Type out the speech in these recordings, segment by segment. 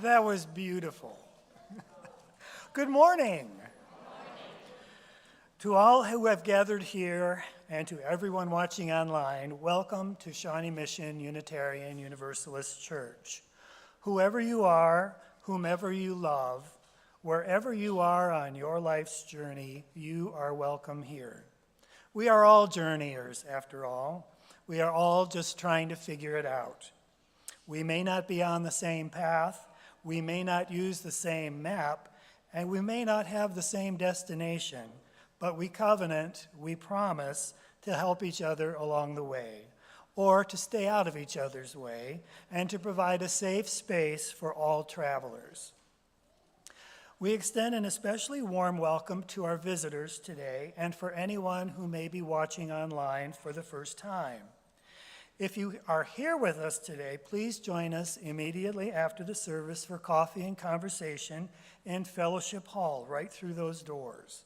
That was beautiful. Good morning. To all who have gathered here and to everyone watching online, welcome to Shawnee Mission Unitarian Universalist Church. Whoever you are, whomever you love, wherever you are on your life's journey, you are welcome here. We are all journeyers, after all. We are all just trying to figure it out. We may not be on the same path, we may not use the same map, and we may not have the same destination, but we covenant, we promise to help each other along the way, or to stay out of each other's way, and to provide a safe space for all travelers. We extend an especially warm welcome to our visitors today and for anyone who may be watching online for the first time. If you are here with us today, please join us immediately after the service for coffee and conversation in Fellowship Hall, right through those doors.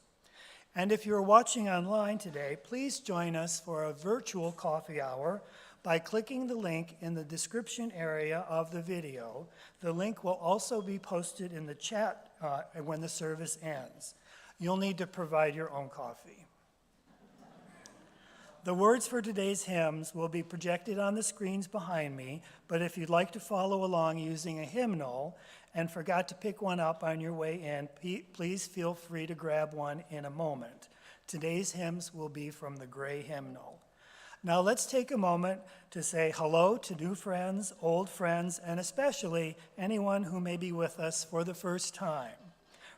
And if you're watching online today, please join us for a virtual coffee hour by clicking the link in the description area of the video. The link will also be posted in the chat when the service ends. You'll need to provide your own coffee. The words for today's hymns will be projected on the screens behind me, but if you'd like to follow along using a hymnal and forgot to pick one up on your way in, please feel free to grab one in a moment. Today's hymns will be from the gray hymnal. Now let's take a moment to say hello to new friends, old friends, and especially anyone who may be with us for the first time.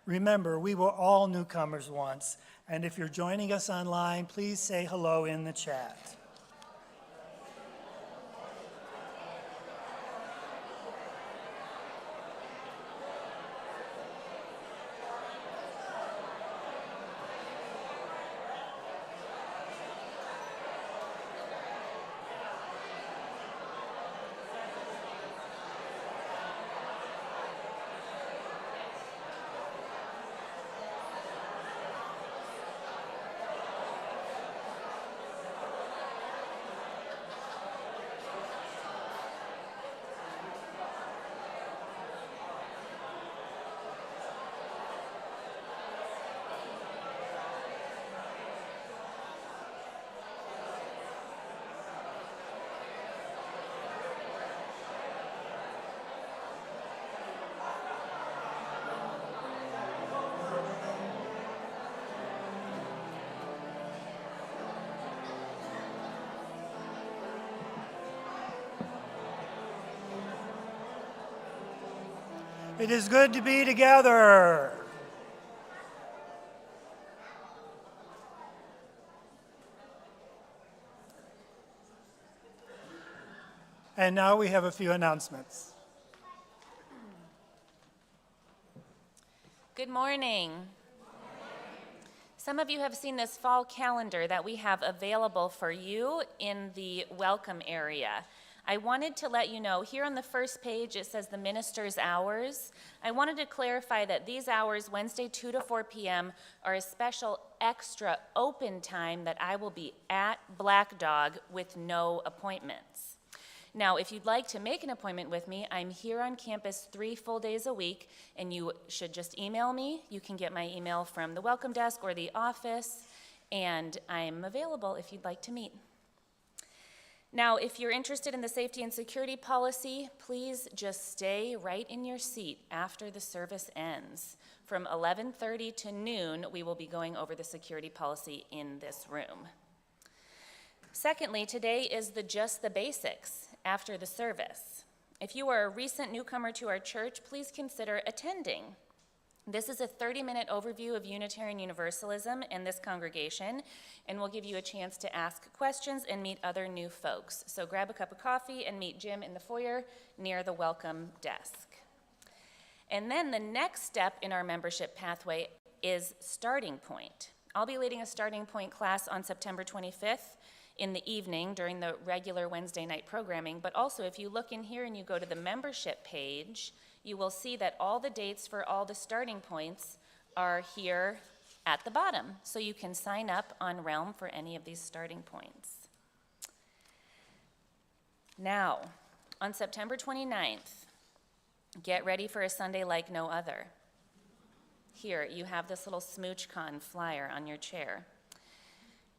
Remember, we were all newcomers once, and if you're joining us online, please say hello in the chat. It is good to be together. And now we have a few announcements. Good morning. Some of you have seen this fall calendar that we have available for you in the welcome area. I wanted to let you know, here on the first page it says the minister's hours. I wanted to clarify that these hours, Wednesday 2 to 4 p.m., are a special extra open time that I will be at Black Dog with no appointments. Now, if you'd like to make an appointment with me, I'm here on campus 3 full days a week, and you should just email me. You can get my email from the welcome desk or the office, and I'm available if you'd like to meet. Now, if you're interested in the safety and security policy, please just stay right in your seat after the service ends. From 11:30 to noon, we will be going over the security policy in this room. Secondly, today is just the basics after the service. If you are a recent newcomer to our church, please consider attending. This is a 30-minute overview of Unitarian Universalism in this congregation, and we'll give you a chance to ask questions and meet other new folks. So grab a cup of coffee and meet Jim in the foyer near the welcome desk. And then the next step in our membership pathway is Starting Point. I'll be leading a Starting Point class on September 25th in the evening during the regular Wednesday night programming, but also if you look in here and you go to the membership page, you will see that all the dates for all the starting points are here at the bottom. So you can sign up on Realm for any of these starting points. Now, on September 29th, get ready for a Sunday like no other. Here, you have this little SMUUCh flyer on your chair.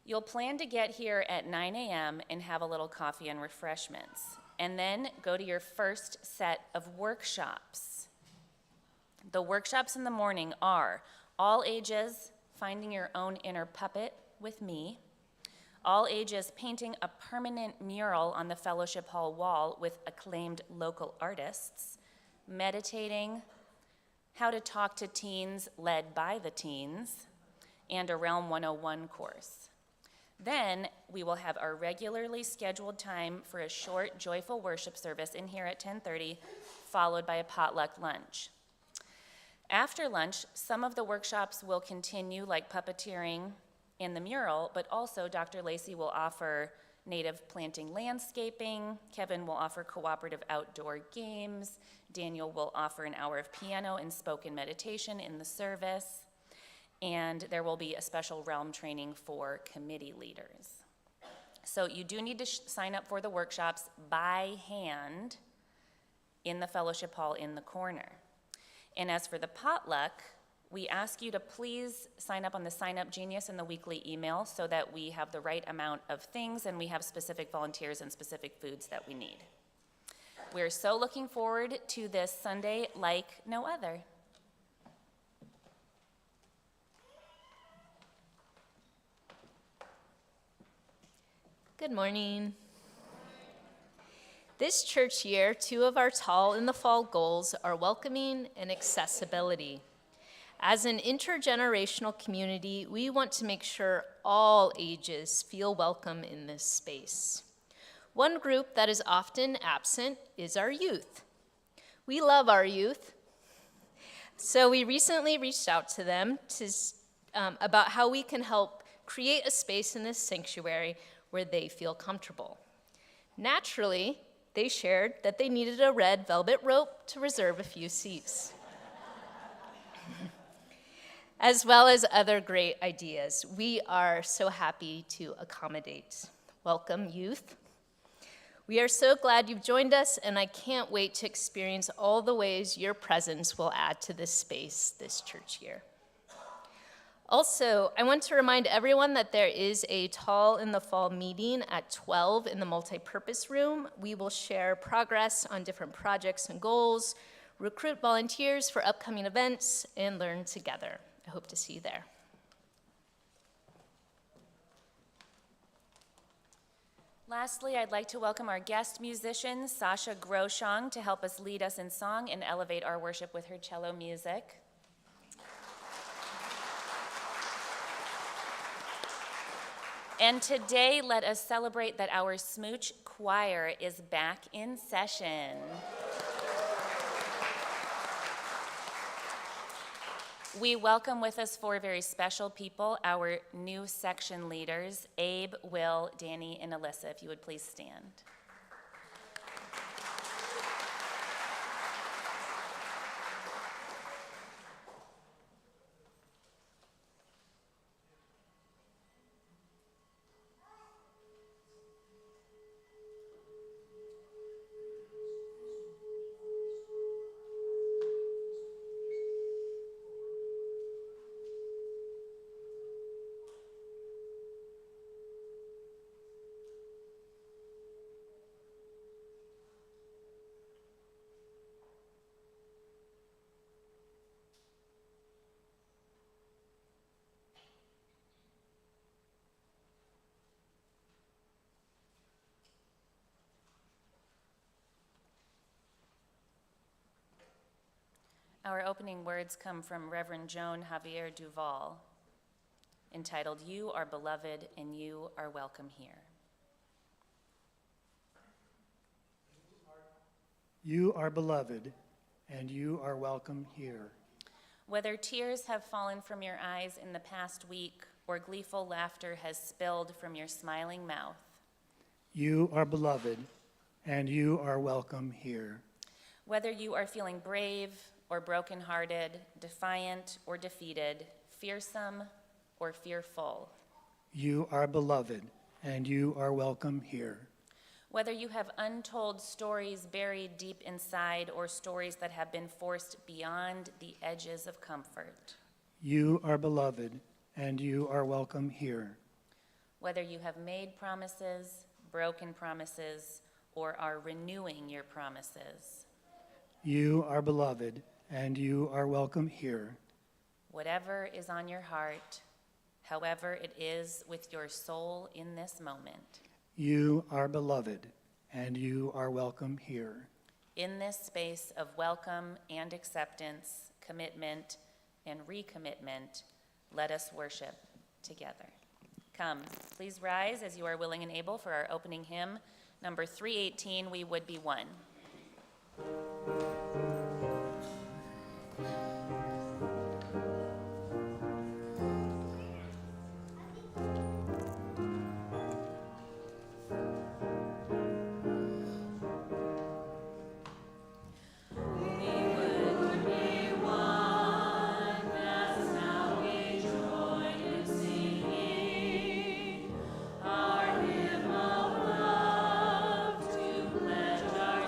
You'll plan to get here at 9 a.m. and have a little coffee and refreshments, and then go to your first set of workshops. The workshops in the morning are All Ages, Finding Your Own Inner Puppet with me, All Ages, Painting a Permanent Mural on the Fellowship Hall wall with acclaimed local artists, Meditating, How to Talk to Teens led by the teens, and a Realm 101 course. Then we will have our regularly scheduled time for a short, joyful worship service in here at 10:30, followed by a potluck lunch. After lunch, some of the workshops will continue, like puppeteering and the mural, but also Dr. Lacey will offer native planting landscaping, Kevin will offer cooperative outdoor games, Daniel will offer an hour of piano and spoken meditation in the service, and there will be a special Realm training for committee leaders. So you do need to sign up for the workshops by hand in the fellowship hall in the corner. And as for the potluck, we ask you to please sign up on the Sign Up Genius in the weekly email so that we have the right amount of things and we have specific volunteers and specific foods that we need. We're so looking forward to this Sunday like no other. Good morning. This church year, 2 of our Tall in the Fall goals are welcoming and accessibility. As an intergenerational community, we want to make sure all ages feel welcome in this space. One group that is often absent is our youth. We love our youth, so we recently reached out to them about how we can help create a space in this sanctuary where they feel comfortable. Naturally, they shared that they needed a red velvet rope to reserve a few seats, as well as other great ideas. We are so happy to accommodate. Welcome, youth. We are so glad you've joined us, and I can't wait to experience all the ways your presence will add to this space this church year. Also, I want to remind everyone that there is a Tall in the Fall meeting at 12 in the multipurpose room. We will share progress on different projects and goals, recruit volunteers for upcoming events, and learn together. I hope to see you there. Lastly, I'd like to welcome our guest musician, Sasha Groshong, to help us lead us in song and elevate our worship with her cello music. And today, let us celebrate that our SMUUCh choir is back in session. We welcome with us four very special people, our new section leaders, Abe, Will, Danny, and Alyssa. If you would please stand. Our opening words come from Reverend Joan Javier Duval, entitled, "You Are Beloved and You Are Welcome Here." You are beloved, and you are welcome here. Whether tears have fallen from your eyes in the past week or gleeful laughter has spilled from your smiling mouth, You are beloved, and you are welcome here. whether you are feeling brave or brokenhearted, defiant or defeated, fearsome or fearful, You are beloved, and you are welcome here. whether you have untold stories buried deep inside or stories that have been forced beyond the edges of comfort, You are beloved, and you are welcome here. whether you have made promises, broken promises, or are renewing your promises, You are beloved, and you are welcome here. whatever is on your heart, however it is with your soul in this moment, You are beloved, and you are welcome here. in this space of welcome and acceptance, commitment and recommitment, let us worship together. Come, please rise as you are willing and able for our opening hymn, number 318, We Would Be One. Our hymn of love to pledge our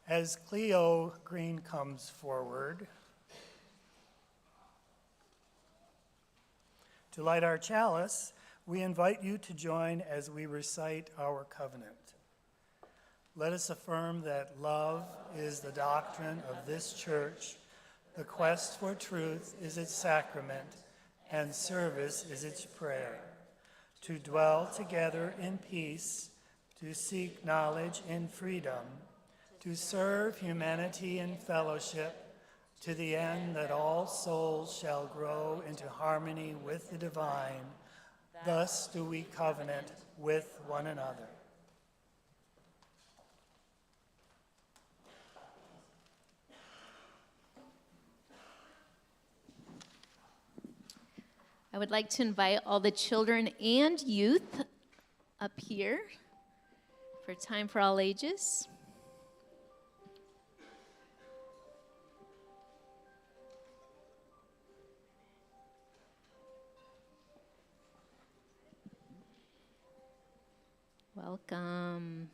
As Cleo Green comes forward to light our chalice, we invite you to join as we recite our covenant. Let us affirm that love is the doctrine of this church, the quest for truth is its sacrament, and service is its prayer. To dwell together in peace, to seek knowledge in freedom, to serve humanity in fellowship, to the end that all souls shall grow into harmony with the divine. Thus do we covenant with one another. I would like to invite all the children and youth up here for Time for All Ages. Welcome.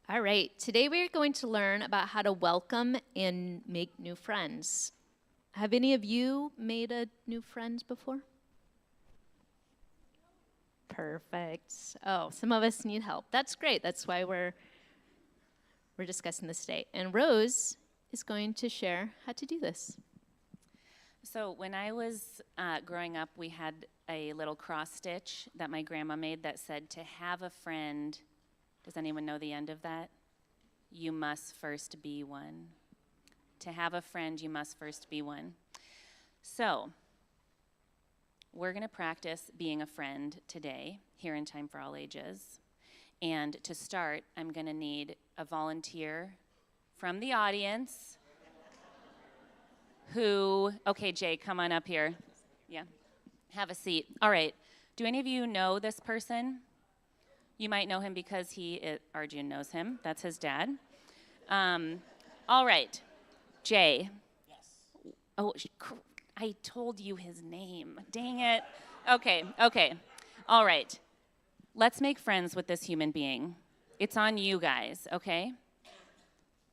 All right, today we are going to learn about how to welcome and make new friends. Have any of you made a new friend before? Perfect. Oh, some of us need help. That's great. That's why we're discussing this today. And Rose is going to share how to do this. So when I was growing up, we had a little cross stitch that my grandma made that said, to have a friend, does anyone know the end of that? You must first be one. To have a friend, you must first be one. So we're going to practice being a friend today here in Time for All Ages. And to start, I'm going to need a volunteer from the audience who, okay, Jay, come on up here. Yeah, have a seat. All right, do any of you know this person? You might know him because Arjun knows him. That's his dad. All right, Jay. Yes. Oh, I told you his name. Dang it. Okay. All right. Let's make friends with this human being. It's on you guys, okay?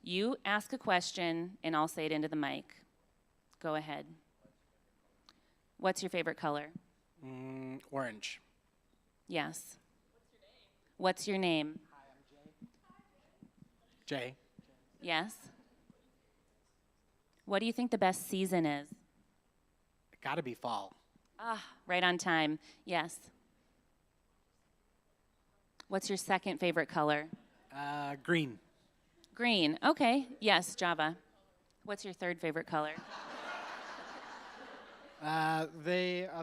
You ask a question, and I'll say it into the mic. Go ahead. What's your favorite color? Orange. Yes. What's your name? Hi, I'm Jay. Jay. Yes. What do you think the best season is? Gotta be fall. Right on time. Yes. What's your second favorite color? Green. Green. Okay. Yes, Java. What's your third favorite color?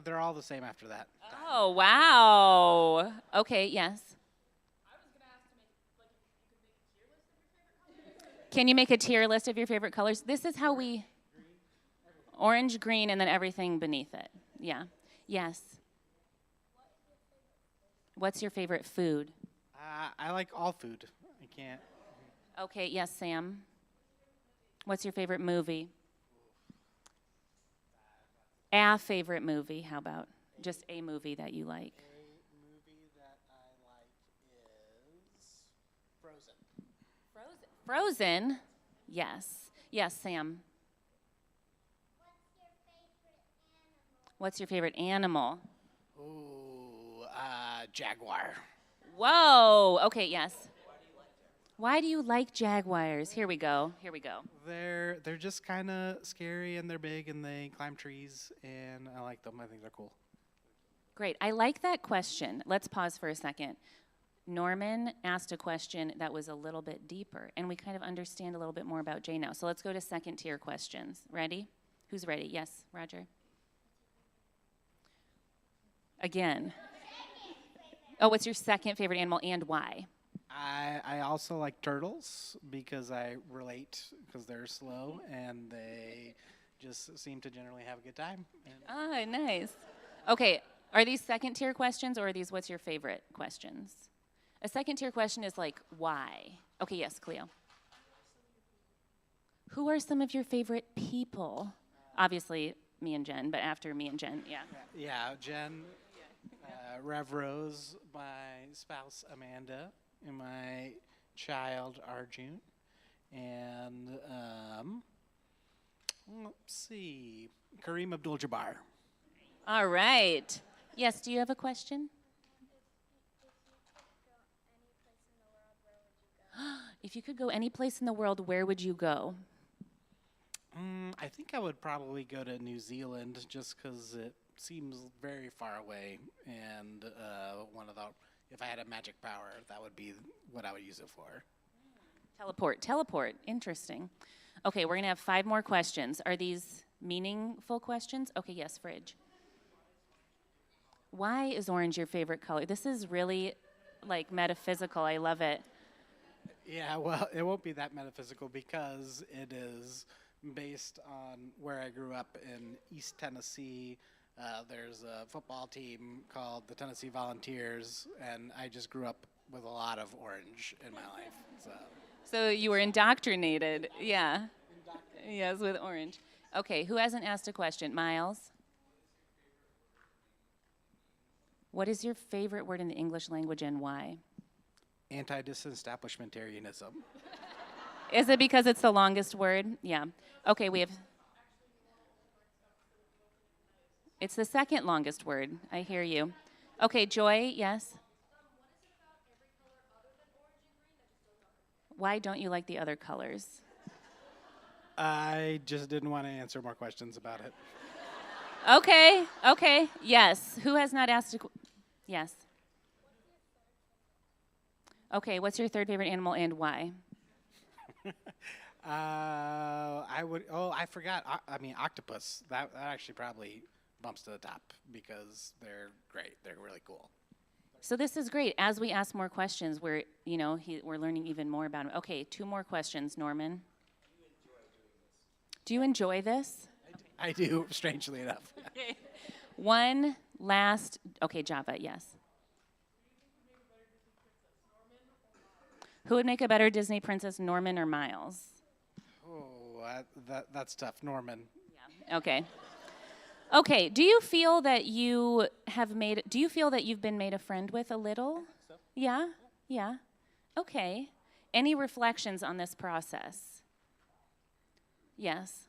They're all the same after that. Oh, wow. Okay, yes. Can you make a tier list of your favorite colors? This is how we... Orange, green, and then everything beneath it. Yeah. Yes. What's your favorite food? I like all food. I can't... Okay, yes, Sam. What's your favorite movie? A favorite movie, how about? Just a movie that you like. A movie that I like is Frozen. Frozen? Yes. Yes, Sam. What's your favorite animal? Ooh, jaguar. Whoa. Okay, yes. Why do you like jaguars? Here we go. They're just kind of scary, and they're big, and they climb trees, and I like them. I think they're cool. Great. I like that question. Let's pause for a second. Norman asked a question that was a little bit deeper, and we kind of understand a little bit more about Jay now. So let's go to second tier questions. Ready? Who's ready? Yes, Roger. Again. Oh, what's your second favorite animal and why? I also like turtles because I relate, because they're slow, and they just seem to generally have a good time. Ah, nice. Okay, are these second tier questions, or are these what's your favorite questions? A second tier question is like, why? Okay, yes, Cleo. Who are some of your favorite people? Obviously, me and Jen, but after me and Jen, yeah. Yeah, Jen, Rev Rose, my spouse Amanda, and my child Arjun, and let's see, Kareem Abdul-Jabbar. All right. Yes, do you have a question? If you could go any place in the world, where would you go? I think I would probably go to New Zealand just because it seems very far away, and if I had a magic power, that would be what I would use it for. Teleport. Interesting. Okay, we're going to have 5 more questions. Are these meaningful questions? Okay, yes, Fridge. Why is orange your favorite color? This is really, like, metaphysical. I love it. Yeah, well, it won't be that metaphysical because it is based on where I grew up in East Tennessee. There's a football team called the Tennessee Volunteers, and I just grew up with a lot of orange in my life. So you were indoctrinated. Yeah. Yes, with orange. Okay, who hasn't asked a question? Miles? What is your favorite word in the English language and why? Anti-disestablishmentarianism. Is it because it's the longest word? Yeah. Okay, we have... It's the second longest word. I hear you. Okay, Joy, yes? Why don't you like the other colors? I just didn't want to answer more questions about it. Okay, yes. Who has not asked yes. Okay, what's your third favorite animal and why? I forgot. Octopus. That actually probably bumps to the top because they're great. They're really cool. So this is great. As we ask more questions, we're learning even more about him. Okay, 2 more questions, Norman. Do you enjoy this? I do, strangely enough. Okay. One last, Java, yes. Who would make a better Disney princess, Norman or Miles? Oh, that's tough. Norman. Yeah. Okay, do you feel that you've been made a friend with a little? So. Yeah. Okay. Any reflections on this process? Yes.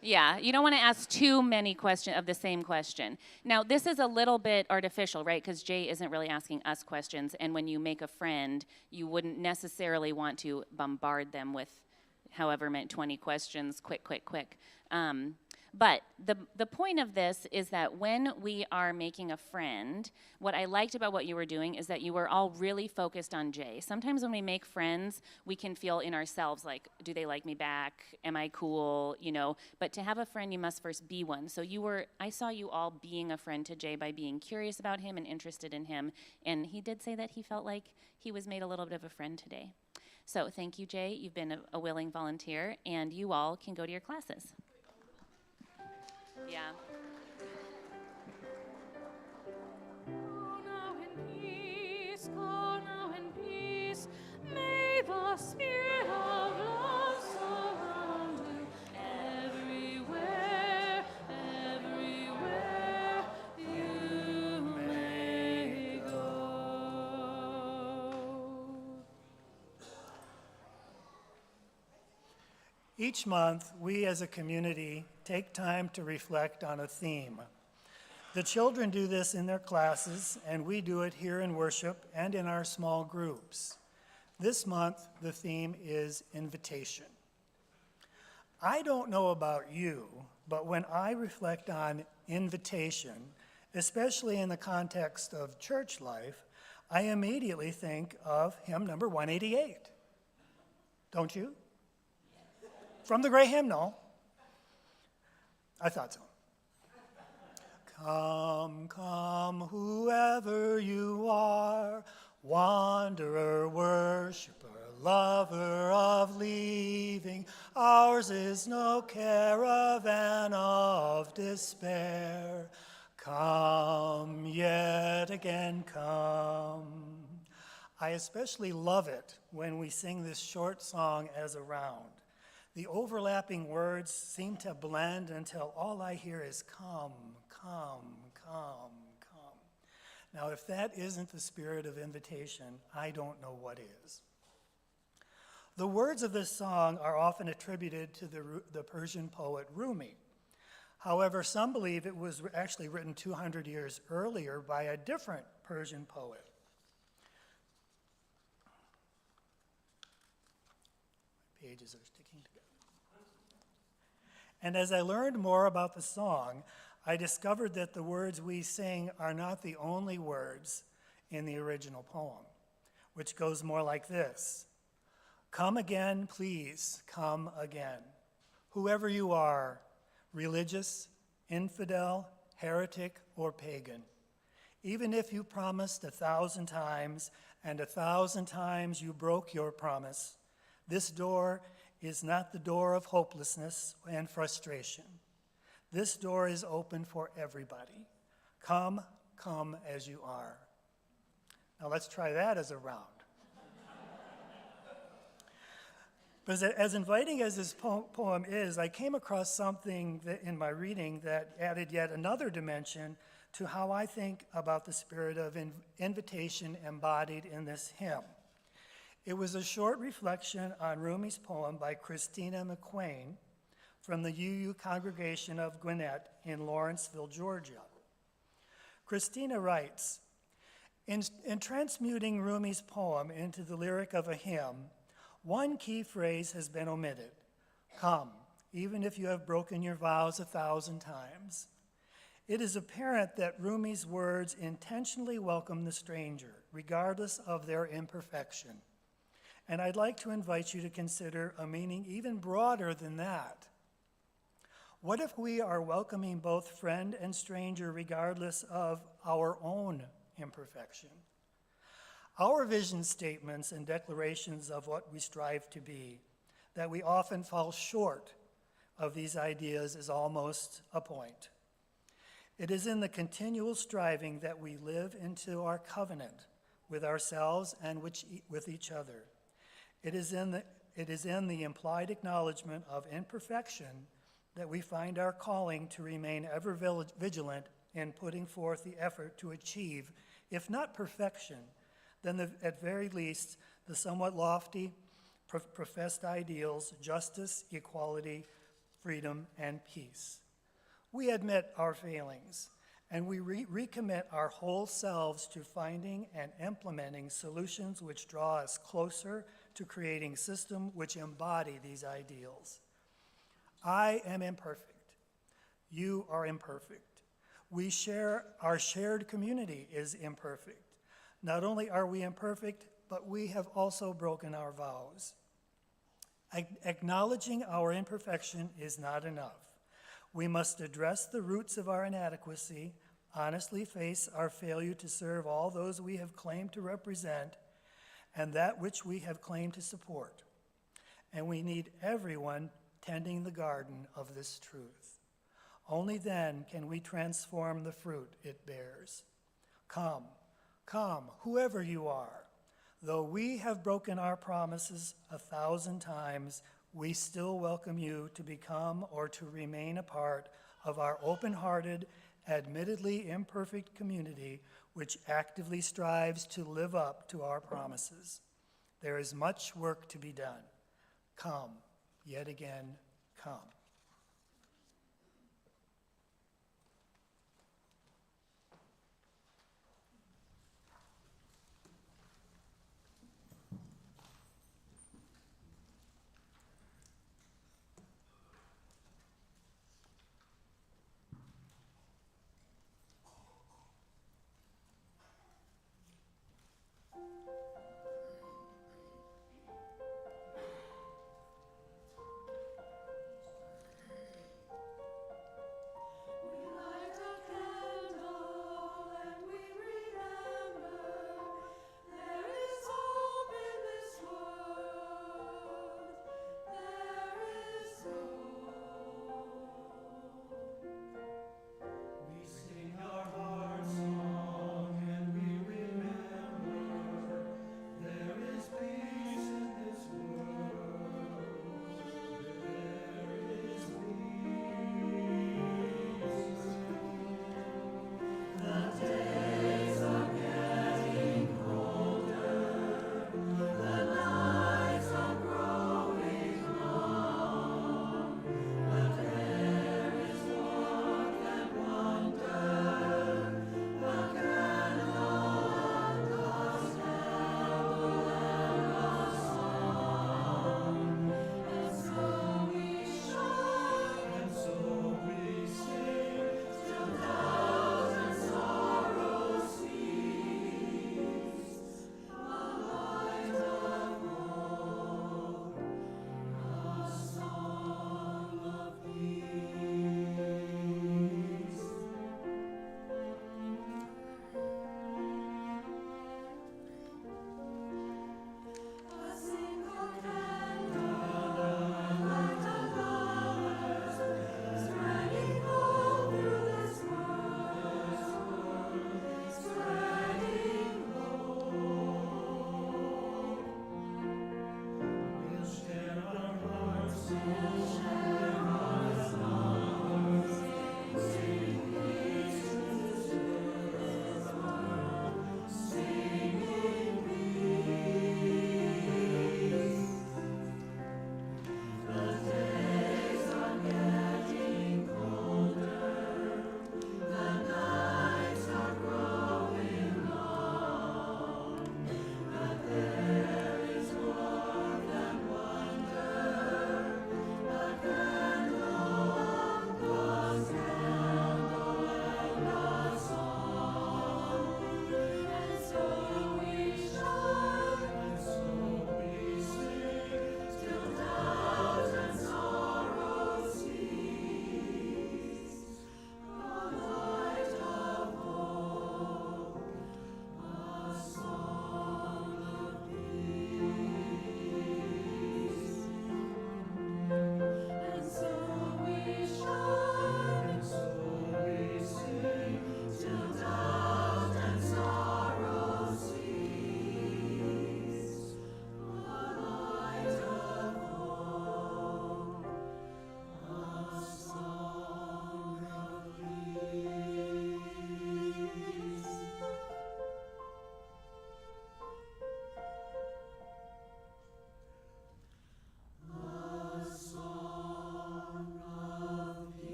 Yeah, you don't want to ask too many questions of the same question. Now, this is a little bit artificial, right? Because Jay isn't really asking us questions, and when you make a friend, you wouldn't necessarily want to bombard them with however many 20 questions, quick. But the point of this is that when we are making a friend, what I liked about what you were doing is that you were all really focused on Jay. Sometimes when we make friends, we can feel in ourselves like, do they like me back? Am I cool? But to have a friend, you must first be one. So I saw you all being a friend to Jay by being curious about him and interested in him. And he did say that he felt like he was made a little bit of a friend today. So thank you, Jay. You've been a willing volunteer, and you all can go to your classes. Yeah. Go now in peace, may the spirit of love surround you everywhere you may go. Each month, we as a community take time to reflect on a theme. The children do this in their classes, and we do it here in worship and in our small groups. This month, the theme is invitation. I don't know about you, but when I reflect on invitation, especially in the context of church life, I immediately think of hymn number 188. Don't you? From the Gray Hymnal. I thought so. Come, come, whoever you are, wanderer, worshiper, lover of leaving, ours is no caravan of despair. Come, yet again come. I especially love it when we sing this short song as a round. The overlapping words seem to blend until all I hear is come, come, come, come. Now, if that isn't the spirit of invitation, I don't know what is. The words of this song are often attributed to the Persian poet Rumi. However, some believe it was actually written 200 years earlier by a different Persian poet. My pages are sticking together. And as I learned more about the song, I discovered that the words we sing are not the only words in the original poem, which goes more like this. Come again, please, come again. Whoever you are, religious, infidel, heretic, or pagan. Even if you promised 1,000 times, and 1,000 times you broke your promise, this door is not the door of hopelessness and frustration. This door is open for everybody. Come, come as you are. Now let's try that as a round. But as inviting as this poem is, I came across something in my reading that added yet another dimension to how I think about the spirit of invitation embodied in this hymn. It was a short reflection on Rumi's poem by Christina McQuain from the UU congregation of Gwinnett in Lawrenceville, Georgia. Christina writes, in transmuting Rumi's poem into the lyric of a hymn, one key phrase has been omitted. Come, even if you have broken your vows 1,000 times. It is apparent that Rumi's words intentionally welcome the stranger, regardless of their imperfection. And I'd like to invite you to consider a meaning even broader than that. What if we are welcoming both friend and stranger regardless of our own imperfection? Our vision statements and declarations of what we strive to be, that we often fall short of these ideas is almost a point. It is in the continual striving that we live into our covenant with ourselves and with each other. It is in the implied acknowledgement of imperfection that we find our calling to remain ever vigilant in putting forth the effort to achieve, if not perfection, then at very least the somewhat lofty professed ideals, justice, equality, freedom, and peace. We admit our failings, and we recommit our whole selves to finding and implementing solutions which draw us closer to creating systems which embody these ideals. I am imperfect. You are imperfect. Our shared community is imperfect. Not only are we imperfect, but we have also broken our vows. Acknowledging our imperfection is not enough. We must address the roots of our inadequacy, honestly face our failure to serve all those we have claimed to represent, and that which we have claimed to support. And we need everyone tending the garden of this truth. Only then can we transform the fruit it bears. Come, come, whoever you are. Though we have broken our promises 1,000 times, we still welcome you to become or to remain a part of our open-hearted, admittedly imperfect community which actively strives to live up to our promises. There is much work to be done. Come, yet again, come.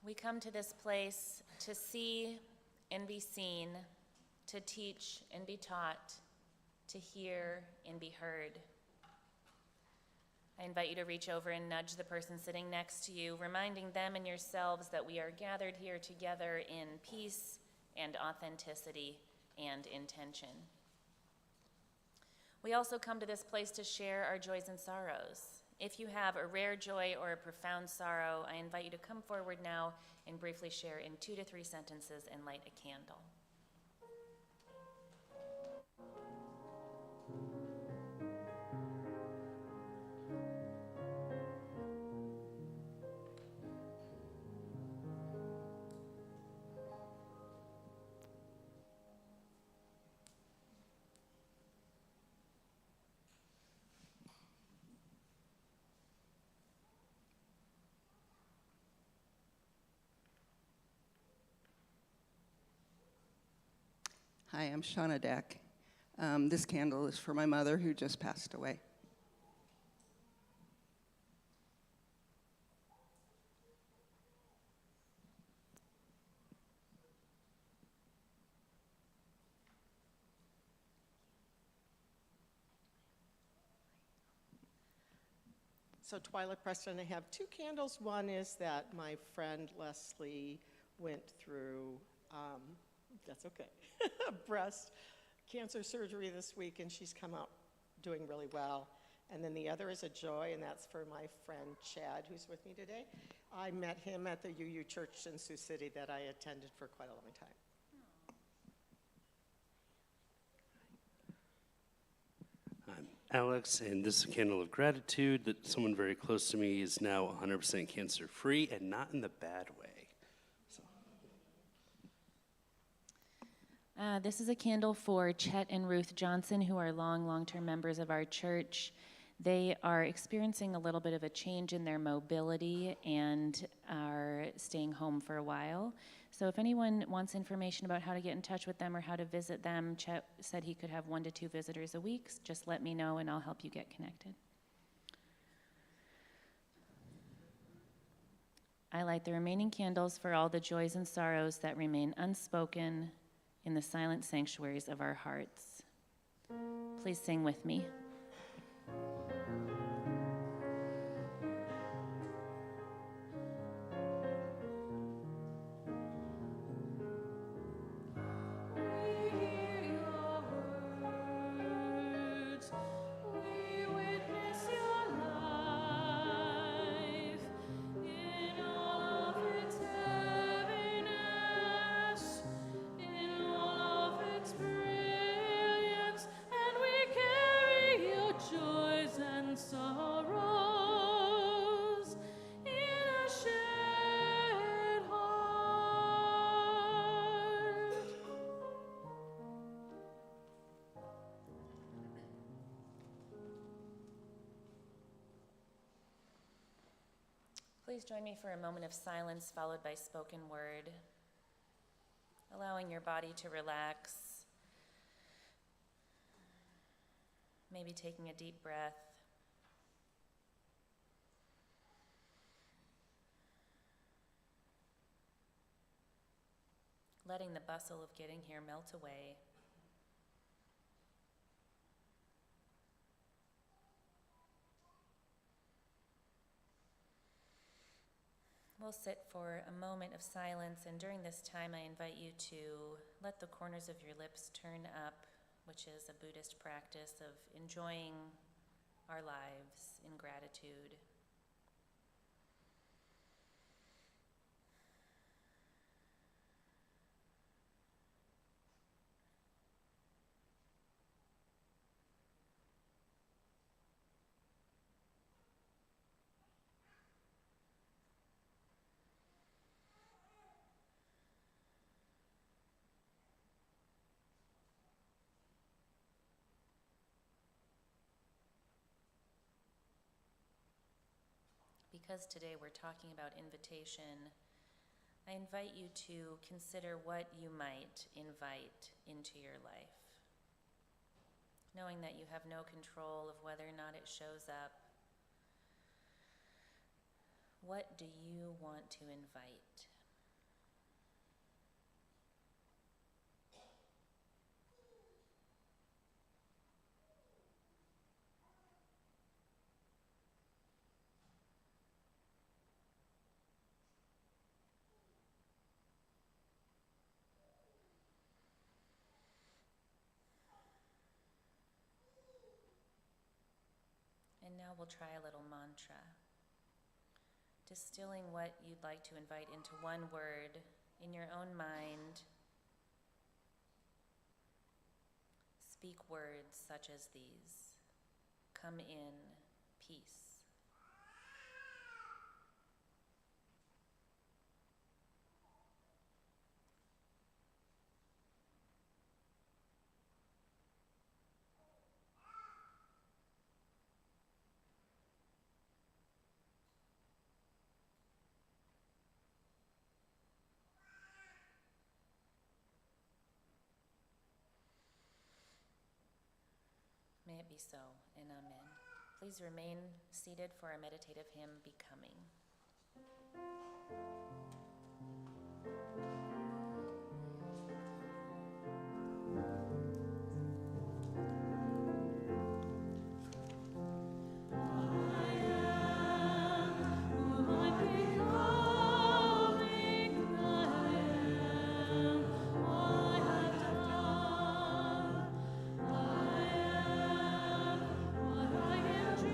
We come to this place to see and be seen, to teach and be taught, to hear and be heard. I invite you to reach over and nudge the person sitting next to you, reminding them and yourselves that we are gathered here together in peace and authenticity and intention. We also come to this place to share our joys and sorrows. If you have a rare joy or a profound sorrow, I invite you to come forward now and briefly share in 2 to 3 sentences and light a candle. Hi, I'm Shawnee. This candle is for my mother who just passed away. So Twyla Preston, I have 2 candles. One is that my friend Leslie went through, that's okay, breast cancer surgery this week, and she's come out doing really well. And then the other is a joy, and that's for my friend Chad, who's with me today. I met him at the UU Church in Sioux City that I attended for quite a long time. I'm Alex, and this is a candle of gratitude that someone very close to me is now 100% cancer-free and not in the bad way. So. This is a candle for Chet and Ruth Johnson, who are long-term members of our church. They are experiencing a little bit of a change in their mobility and are staying home for a while. So if anyone wants information about how to get in touch with them or how to visit them, Chet said he could have 1 to 2 visitors a week. Just let me know and I'll help you get connected. I light the remaining candles for all the joys and sorrows that remain unspoken in the silent sanctuaries of our hearts. Please sing with me. And we carry Please join me for a moment of silence followed by spoken word, allowing your body to relax, maybe taking a deep breath. Letting the bustle of getting here melt away. We'll sit for a moment of silence, and during this time I invite you to let the corners of your lips turn up, which is a Buddhist practice of enjoying our lives in gratitude. Because today we're talking about invitation, I invite you to consider what you might invite into your life. Knowing that you have no control of whether or not it shows up, what do you want to invite? And now we'll try a little mantra. Distilling what you'd like to invite into one word in your own mind. Speak words such as these. Come in, peace. May it be so, and amen. Please remain seated for our meditative hymn, Becoming.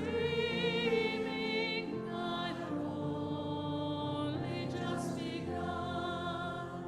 Dreaming, I've only just begun.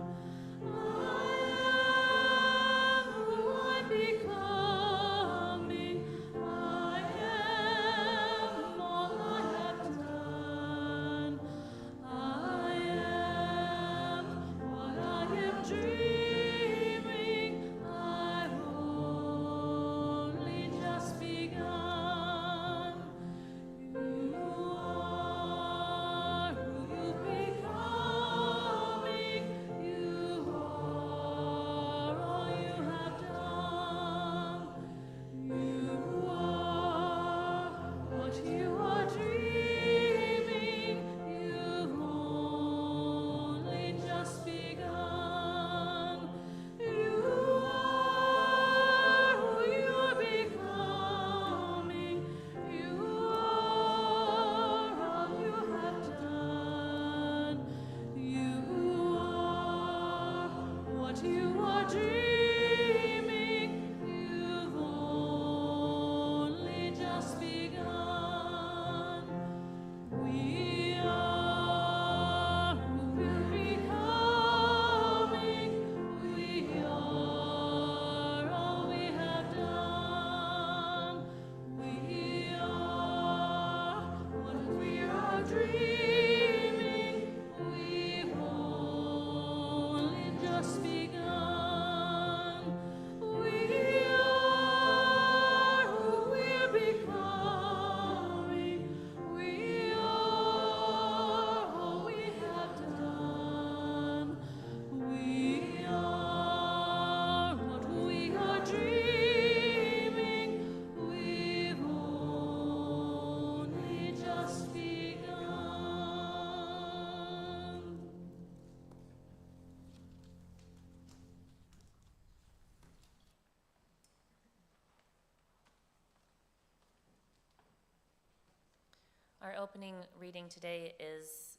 Our opening reading today is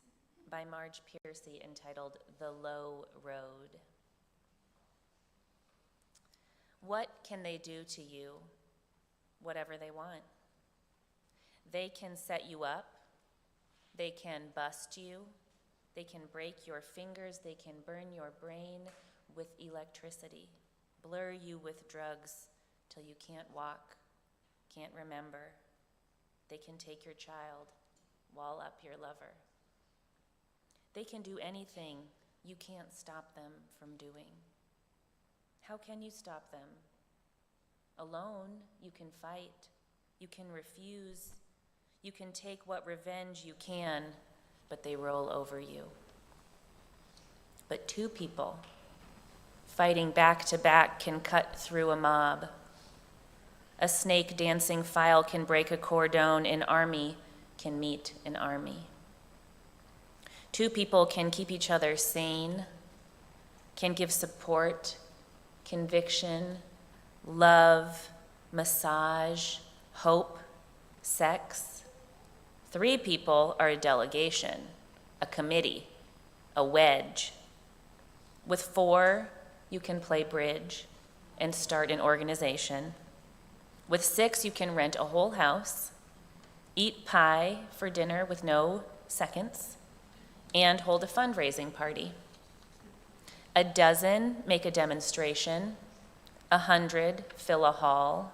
by Marge Piercy, entitled The Low Road. What can they do to you? Whatever they want. They can set you up. They can bust you. They can break your fingers. They can burn your brain with electricity, blur you with drugs till you can't walk, can't remember. They can take your child, wall up your lover. They can do anything you can't stop them from doing. How can you stop them? Alone, you can fight, you can refuse, you can take what revenge you can, but they roll over you. But two people fighting back to back can cut through a mob. A snake dancing file can break a cordon. An army can meet an army. Two people can keep each other sane, can give support, conviction, love, massage, hope, sex. Three people are a delegation, a committee, a wedge. With four, you can play bridge and start an organization. With six, you can rent a whole house, eat pie for dinner with no seconds, and hold a fundraising party. A dozen make a demonstration, 100 fill a hall,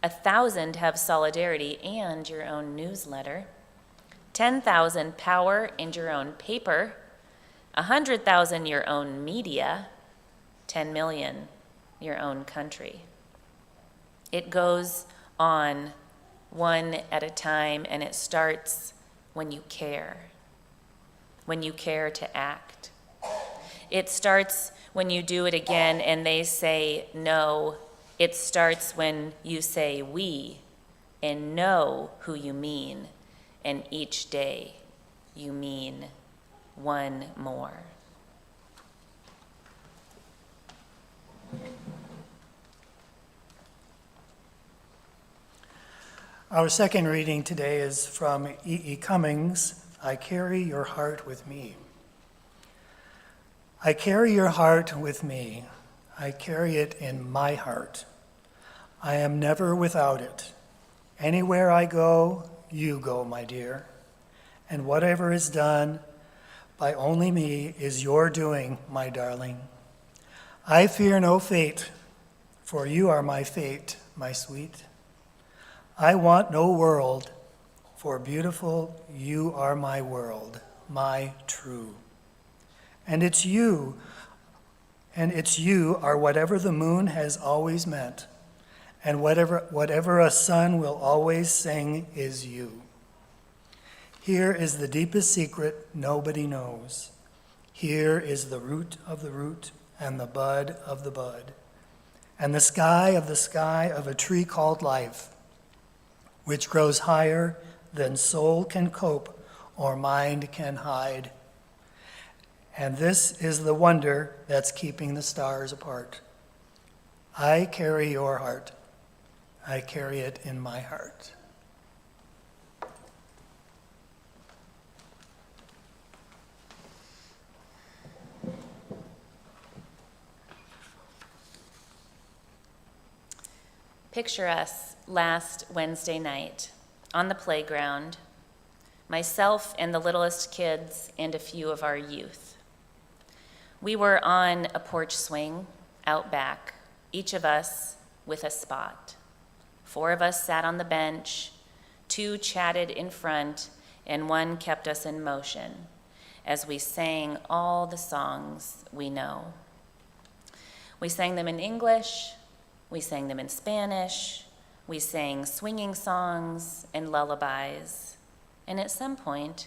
1,000 have solidarity and your own newsletter, 10,000 power and your own paper, 100,000 your own media, 10 million your own country. It goes on one at a time, and it starts when you care to act. It starts when you do it again and they say no. It starts when you say we and know who you mean, and each day you mean one more. Our second reading today is from E.E. Cummings, I Carry Your Heart With Me. I carry your heart with me. I carry it in my heart. I am never without it. Anywhere I go, you go, my dear. And whatever is done by only me is your doing, my darling. I fear no fate, for you are my fate, my sweet. I want no world, for beautiful you are my world, my true. And it's you are whatever the moon has always meant, and whatever a sun will always sing is you. Here is the deepest secret nobody knows. Here is the root of the root and the bud of the bud, and the sky of a tree called life, which grows higher than soul can cope or mind can hide. And this is the wonder that's keeping the stars apart. I carry your heart. I carry it in my heart. Picture us last Wednesday night on the playground, myself and the littlest kids and a few of our youth. We were on a porch swing out back, each of us with a spot. 4 of us sat on the bench, 2 chatted in front, and 1 kept us in motion as we sang all the songs we know. We sang them in English, we sang them in Spanish, we sang swinging songs and lullabies, and at some point,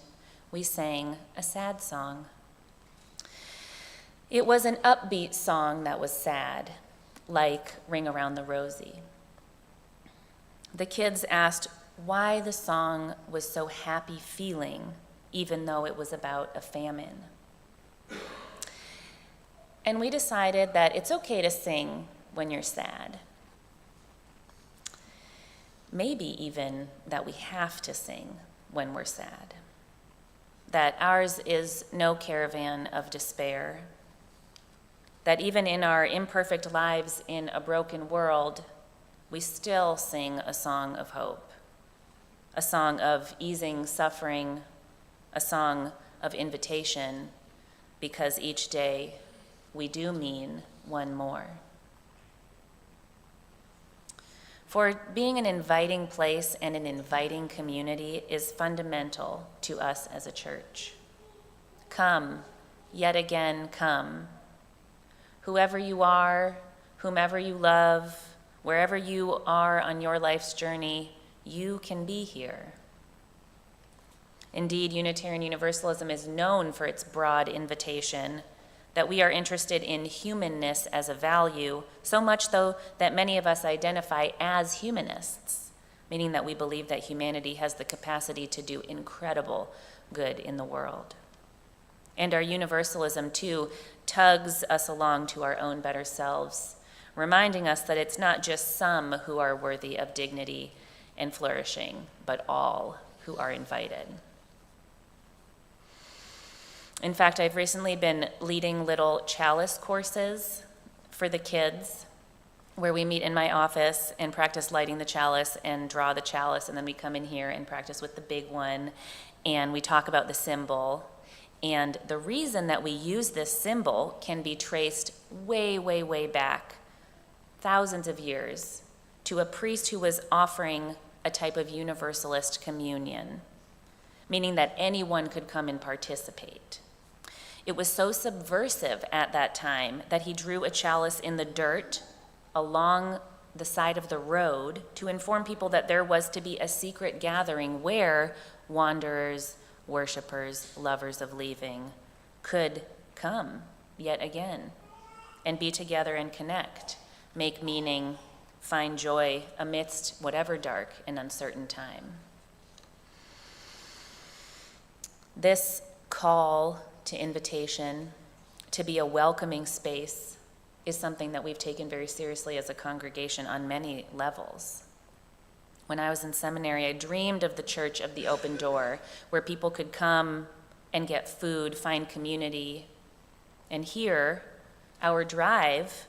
we sang a sad song. It was an upbeat song that was sad, like Ring Around the Rosie. The kids asked why the song was so happy feeling, even though it was about a famine. And we decided that it's okay to sing when you're sad. Maybe even that we have to sing when we're sad. That ours is no caravan of despair. That even in our imperfect lives in a broken world, we still sing a song of hope, a song of easing suffering, a song of invitation, because each day we do mean one more. For being an inviting place and an inviting community is fundamental to us as a church. Come, yet again, come. Whoever you are, whomever you love, wherever you are on your life's journey, you can be here. Indeed, Unitarian Universalism is known for its broad invitation, that we are interested in humanness as a value, so much though that many of us identify as humanists, meaning that we believe that humanity has the capacity to do incredible good in the world. And our universalism, too, tugs us along to our own better selves, reminding us that it's not just some who are worthy of dignity and flourishing, but all who are invited. In fact, I've recently been leading little chalice courses for the kids, where we meet in my office and practice lighting the chalice and draw the chalice, and then we come in here and practice with the big one, and we talk about the symbol. And the reason that we use this symbol can be traced way, way, way back, thousands of years, to a priest who was offering a type of Universalist communion, meaning that anyone could come and participate. It was so subversive at that time that he drew a chalice in the dirt along the side of the road to inform people that there was to be a secret gathering where wanderers, worshipers, lovers of leaving could come yet again and be together and connect, make meaning, find joy amidst whatever dark and uncertain time. This call to invitation, to be a welcoming space, is something that we've taken very seriously as a congregation on many levels. When I was in seminary, I dreamed of the church of the open door, where people could come and get food, find community. And here, our drive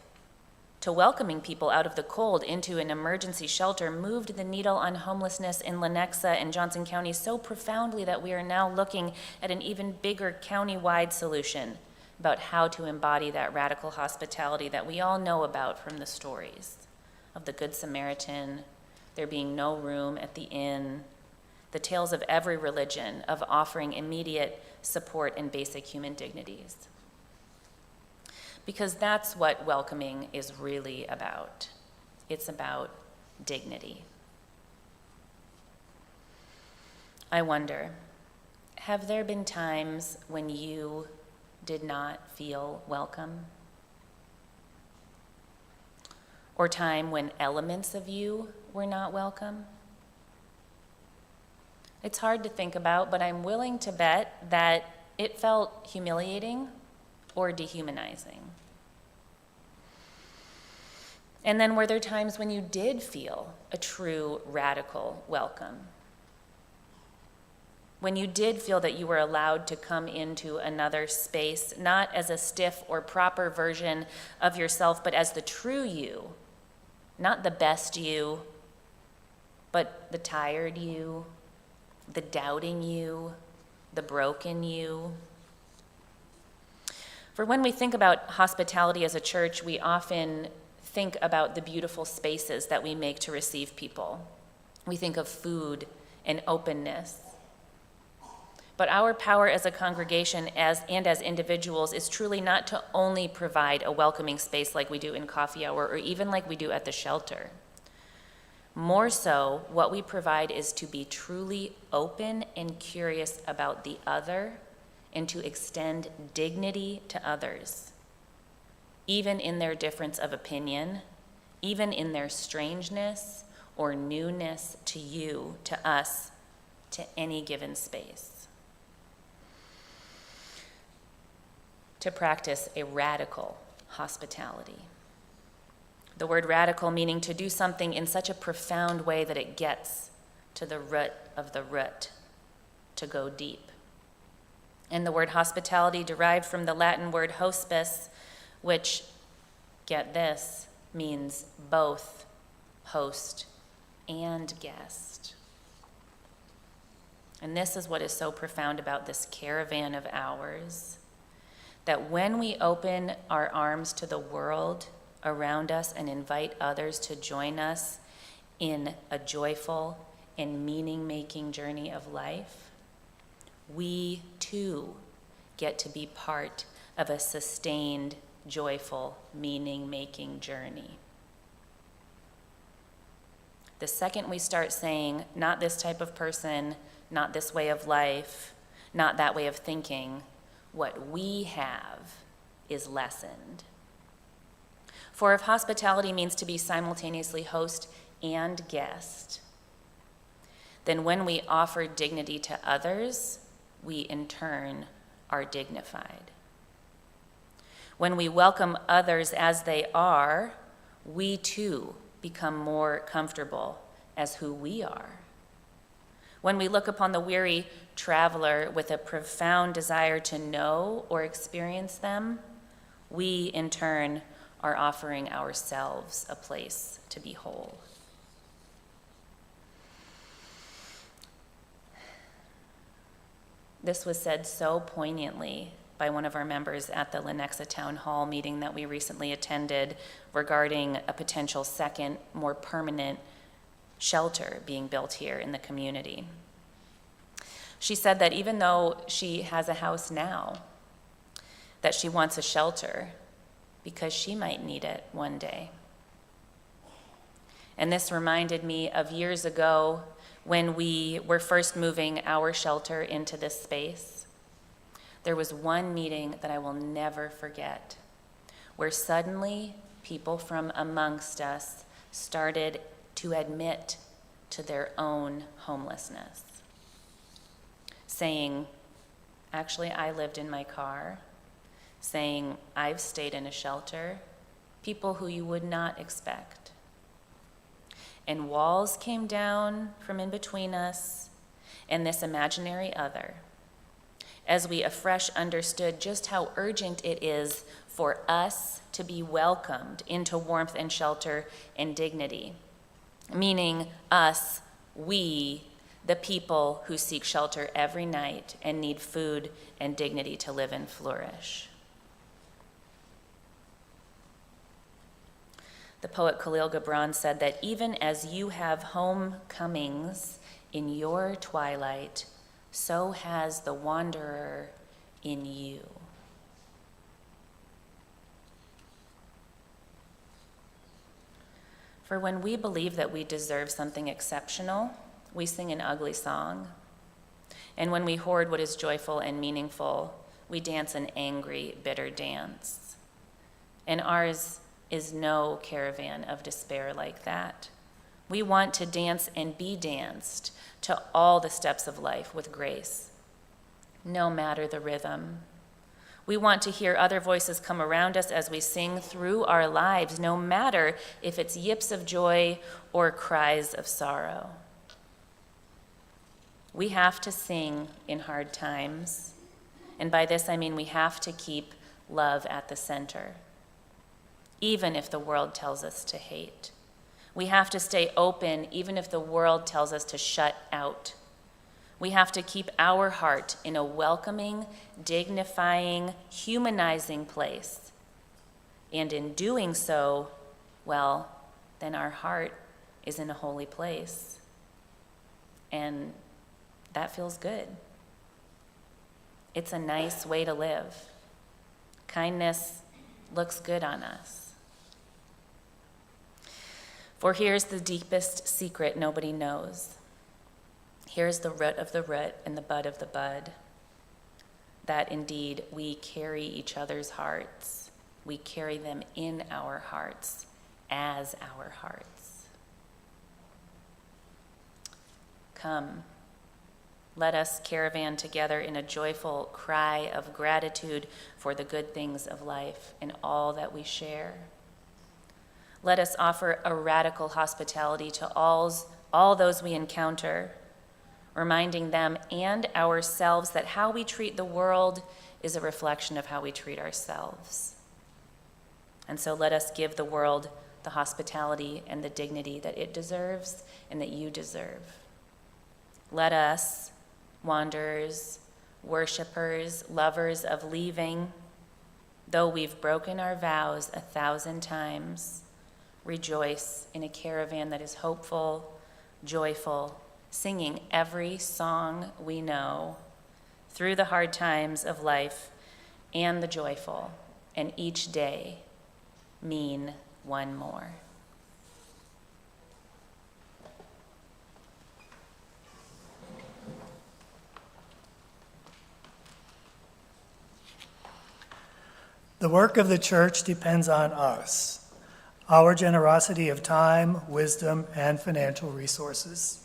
to welcoming people out of the cold into an emergency shelter moved the needle on homelessness in Lenexa and Johnson County so profoundly that we are now looking at an even bigger county-wide solution about how to embody that radical hospitality that we all know about from the stories of the Good Samaritan, there being no room at the inn, the tales of every religion of offering immediate support and basic human dignities. Because that's what welcoming is really about. It's about dignity. I wonder, have there been times when you did not feel welcome? Or time when elements of you were not welcome? It's hard to think about, but I'm willing to bet that it felt humiliating or dehumanizing. And then were there times when you did feel a true radical welcome? When you did feel that you were allowed to come into another space, not as a stiff or proper version of yourself, but as the true you, not the best you, but the tired you, the doubting you, the broken you. For when we think about hospitality as a church, we often think about the beautiful spaces that we make to receive people. We think of food and openness. But our power as a congregation and as individuals is truly not to only provide a welcoming space like we do in coffee hour or even like we do at the shelter. More so, what we provide is to be truly open and curious about the other and to extend dignity to others, even in their difference of opinion, even in their strangeness or newness to you, to us, to any given space. To practice a radical hospitality. The word radical meaning to do something in such a profound way that it gets to the root of the root to go deep. And the word hospitality derived from the Latin word hospice, which, get this, means both host and guest. And this is what is so profound about this caravan of ours, that when we open our arms to the world around us and invite others to join us in a joyful and meaning-making journey of life, we too get to be part of a sustained, joyful, meaning-making journey. The second we start saying, not this type of person, not this way of life, not that way of thinking, what we have is lessened. For if hospitality means to be simultaneously host and guest, then when we offer dignity to others, we in turn are dignified. When we welcome others as they are, we too become more comfortable as who we are. When we look upon the weary traveler with a profound desire to know or experience them, we in turn are offering ourselves a place to be whole. This was said so poignantly by one of our members at the Lenexa Town Hall meeting that we recently attended regarding a potential second, more permanent shelter being built here in the community. She said that even though she has a house now, that she wants a shelter because she might need it one day. And this reminded me of years ago when we were first moving our shelter into this space. There was one meeting that I will never forget, where suddenly people from amongst us started to admit to their own homelessness, saying, actually, I lived in my car, saying, I've stayed in a shelter, people who you would not expect. And walls came down from in between us and this imaginary other, as we afresh understood just how urgent it is for us to be welcomed into warmth and shelter and dignity, meaning us, we, the people who seek shelter every night and need food and dignity to live and flourish. The poet Khalil Gibran said that even as you have homecomings in your twilight, so has the wanderer in you. For when we believe that we deserve something exceptional, we sing an ugly song. And when we hoard what is joyful and meaningful, we dance an angry, bitter dance. And ours is no caravan of despair like that. We want to dance and be danced to all the steps of life with grace, no matter the rhythm. We want to hear other voices come around us as we sing through our lives, no matter if it's yips of joy or cries of sorrow. We have to sing in hard times, and by this I mean we have to keep love at the center, even if the world tells us to hate. We have to stay open even if the world tells us to shut out. We have to keep our heart in a welcoming, dignifying, humanizing place. And in doing so, well, then our heart is in a holy place. And that feels good. It's a nice way to live. Kindness looks good on us. For here's the deepest secret nobody knows. Here's the root of the root and the bud of the bud. That indeed we carry each other's hearts. We carry them in our hearts as our hearts. Come, let us caravan together in a joyful cry of gratitude for the good things of life and all that we share. Let us offer a radical hospitality to all those we encounter, reminding them and ourselves that how we treat the world is a reflection of how we treat ourselves. And so let us give the world the hospitality and the dignity that it deserves and that you deserve. Let us, wanderers, worshipers, lovers of leaving, though we've broken our vows 1,000 times, rejoice in a caravan that is hopeful, joyful, singing every song we know through the hard times of life and the joyful, and each day mean one more. The work of the church depends on us, our generosity of time, wisdom, and financial resources.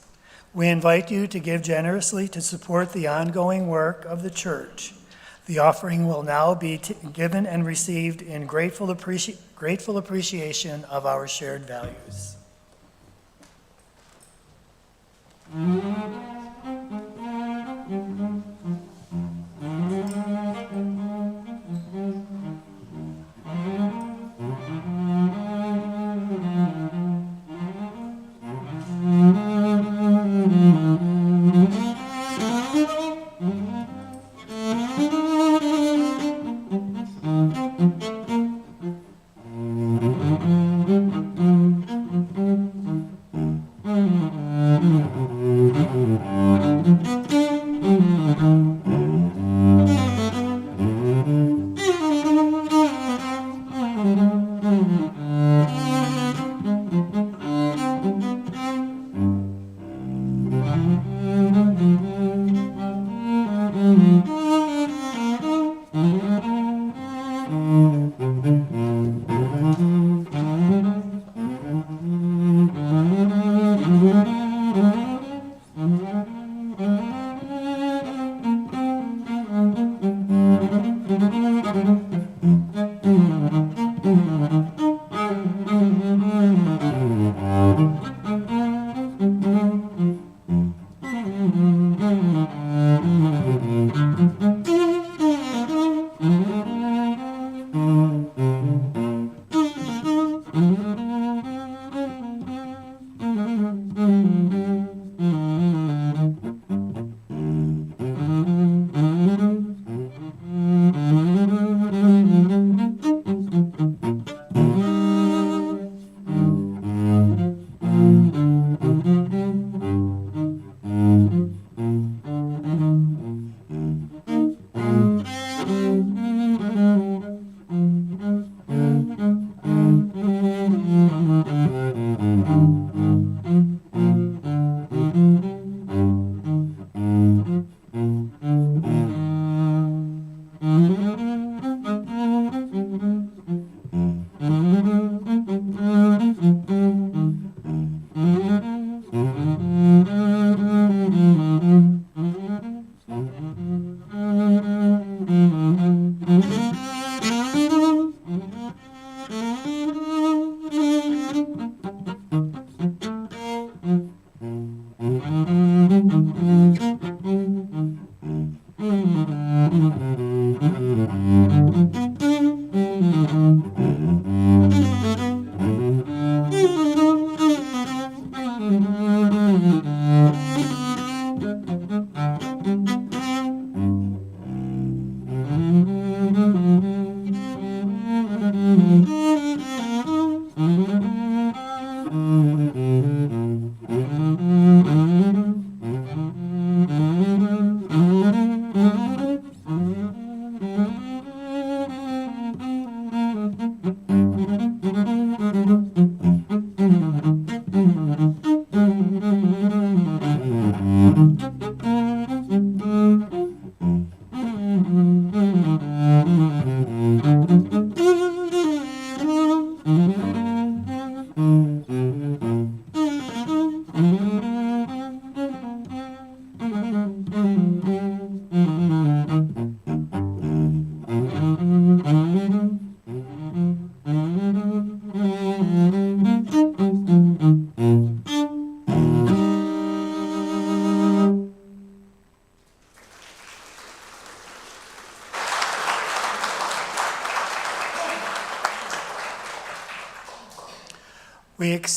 We invite you to give generously to support the ongoing work of the church. The offering will now be given and received in grateful appreciation of our shared values.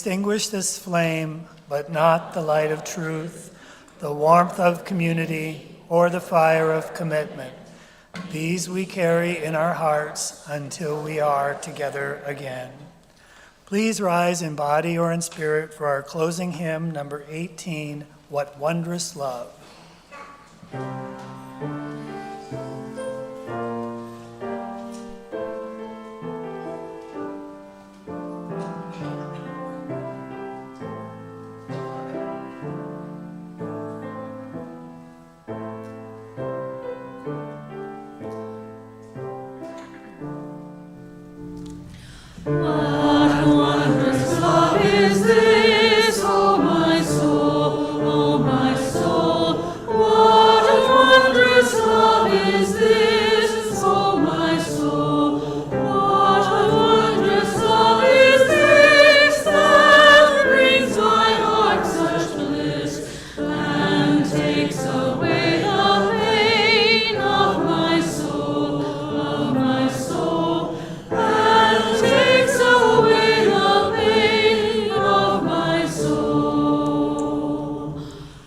extinguish this flame, but not the light of truth, the warmth of community, or the fire of commitment. These we carry in our hearts until we are together again. Please rise in body or in spirit for our closing hymn, number 18, What Wondrous Love. What wondrous love is this, oh my soul, oh my soul. What wondrous love is this, oh my soul. What wondrous love is this that brings my heart such bliss and takes away the pain of my soul, and takes away the pain of my soul.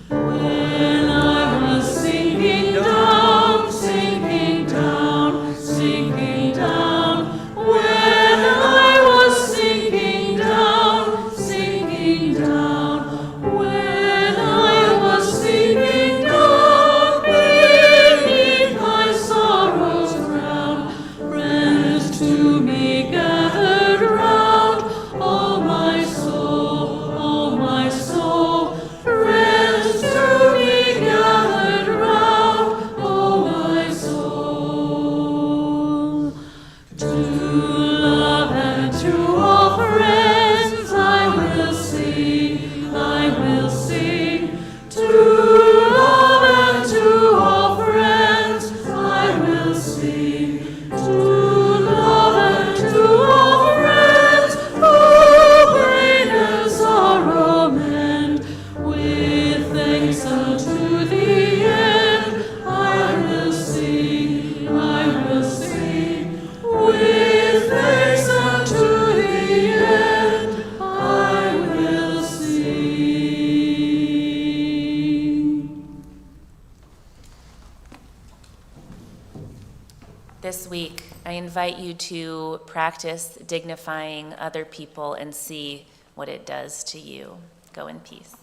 When I was sinking down, sinking down, sinking down. When I was sinking down, sinking down. When I was sinking down beneath my sorrow's crown, friends to me gathered round. Oh my soul, friends to me gathered round. Oh my soul. To love and to all friends I will sing, I will sing. To love and to all friends I will sing. To love and to all friends who pain and sorrow mend, with thanks unto the end I will sing, I will sing. With thanks unto the end I will sing. This week, I invite you to practice dignifying other people and see what it does to you. Go in peace.